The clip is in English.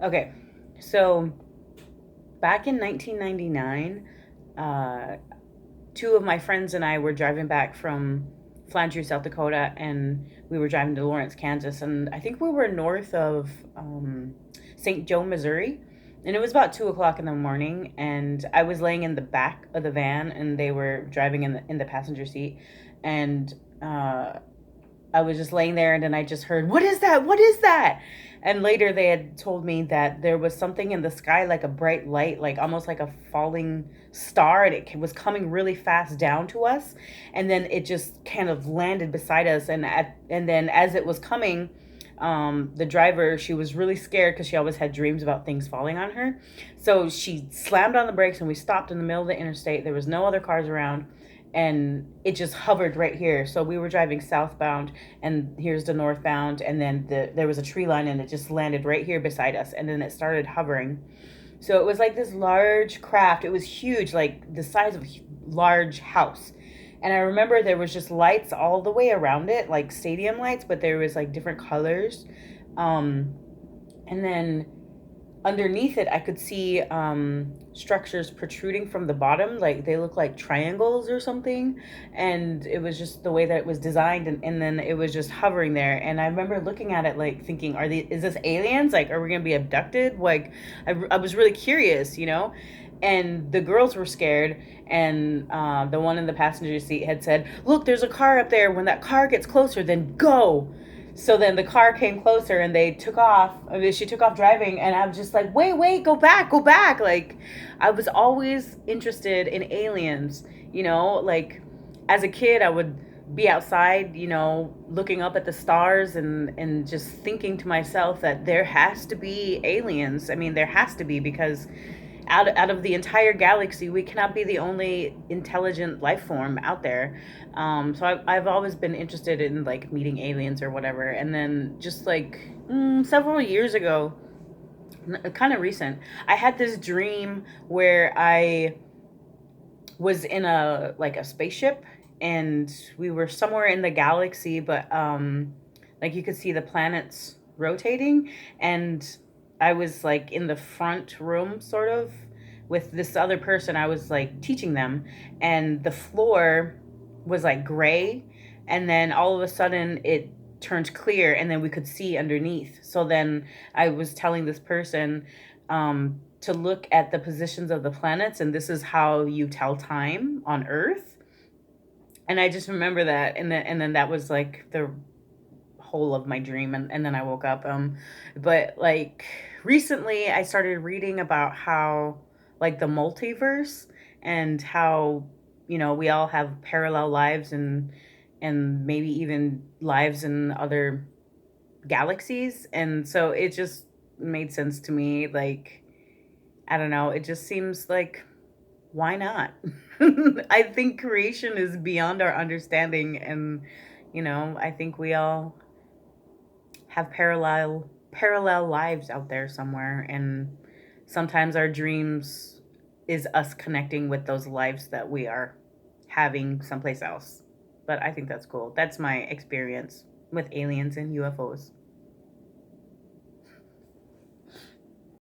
Okay, so back in 1999, uh, two of my friends and I were driving back from Flandreau, South Dakota, and we were driving to Lawrence, Kansas, and I think we were north of St. Joe, Missouri, and it was about 2 o'clock in the morning, and I was laying in the back of the van, and they were driving in the passenger seat, and uh, I was just laying there, and then I just heard, "What is that? What is that?" And later they had told me that there was something in the sky, like a bright light, like almost like a falling star, and it was coming really fast down to us, and then it just kind of landed beside us. And then as it was coming, the driver, she was really scared because she always had dreams about things falling on her. So she slammed on the brakes, and we stopped in the middle of the interstate. There was no other cars around, and it just hovered right here. So we were driving southbound, and here's the northbound, and then there was a tree line, and it just landed right here beside us, and then it started hovering. So it was like this large craft. It was huge, like the size of a large house. And I remember there was just lights all the way around it, like stadium lights, but there was like different colors. Um, and then underneath it I could see structures protruding from the bottom, like they look like triangles or something. And it was just the way that it was designed, and then it was just hovering there. And I remember looking at it like thinking, is this aliens? Like, are we gonna be abducted? Like, I was really curious, you know. And the girls were scared, and the one in the passenger seat had said, "Look, there's a car up there. When that car gets closer, then go." So then the car came closer, and they took off. I mean, she took off driving, and I was just like, wait, wait, go back, go back. Like, I was always interested in aliens, you know, like as a kid, I would be outside, you know, looking up at the stars, and just thinking to myself that there has to be aliens. I mean, there has to be, because out of the entire galaxy, we cannot be the only intelligent life form out there. So I've always been interested in like meeting aliens or whatever. And then just like several years ago, kind of recent, I had this dream where I was in a spaceship, and we were somewhere in the galaxy, but like you could see the planets rotating, and I was like in the front room sort of with this other person. I was like teaching them, and the floor was like gray, and then all of a sudden it turned clear, and then we could see underneath. So then I was telling this person to look at the positions of the planets, and this is how you tell time on Earth. And I just remember that, and then that was like the whole of my dream, and then I woke up. But like recently I started reading about how, like, the multiverse, and how, you know, we all have parallel lives, and maybe even lives in other galaxies. And so it just made sense to me. Like, I don't know, it just seems like, why not? I think creation is beyond our understanding, and you know, I think we all have parallel lives out there somewhere, and sometimes our dreams is us connecting with those lives that we are having someplace else. But I think that's cool. That's my experience with aliens and UFOs.